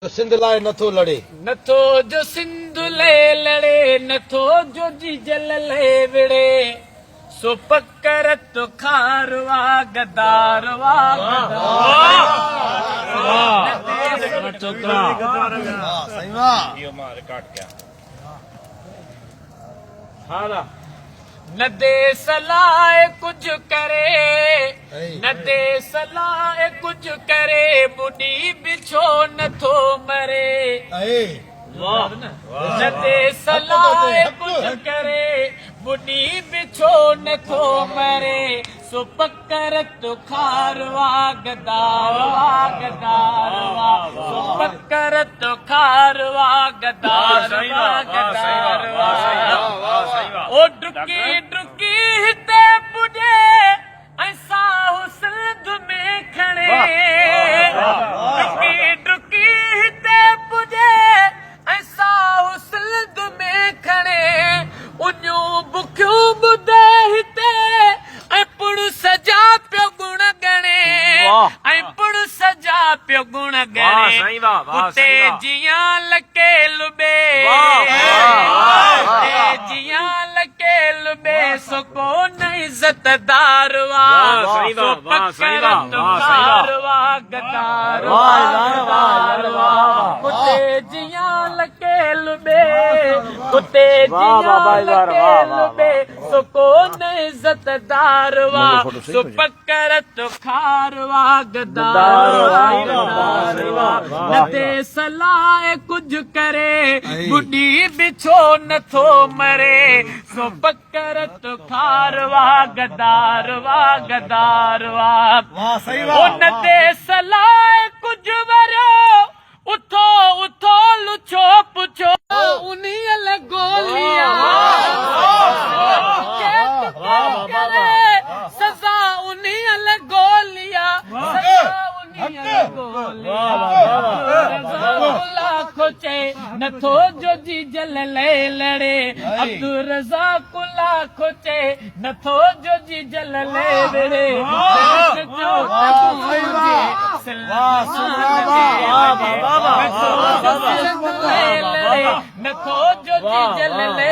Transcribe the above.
सिंध लाए नथो लड़े नथो जो सिंध ले लड़े नथो जो जीजल ले विड़े सो पकरत खारवा गदारवा न दे सलाह कुछ करे न दे सलाह कुछ करे बुढ़ी बिछो नथो मरे न दे सलाह कुछ करे बुढ़ी बिछो नथो मरे सो पकरत खारवा गदारवा गदारवा सो पकरत खारवा गदारवा गदारवा ओ डुकी डुकी हिते पुॼे ऐसा सिंध में खड़े डुकी डुकी हिते पुॼे ऐसा सिंध में खड़े उन्यूं बुखियूं ॿुधे हिते ऐं पुण सजा पियो गुण गणे ऐं पुण सजा पियो गुण गणे उते जियां लके लुबे जियां लके लुबे सो कोन इज़तदारवा सो पकरत खारवा गदारवा गदारवा उते जियां लके लुबे उते जियां लके लुबे सो कोन इज़तदारवा सो पकरत खारवा गदारवा गदारवा न दे सलाह कुछ करे बुढ़ी बिछो नथो मरे सो पकरत खारवा गदारवा गदारवा न दे सलाह कुछ वरो उथो उथो लुछो पुछो उन्हीं लगोलिया सजा उन्हीं लगोलिया सजा उन्हीं लगोलिया खोचे नथो जो जीजल ले लड़े अब्दुल रज़ाक खोचे नथो जो जीजल ले विड़े नथो जो जीजल ले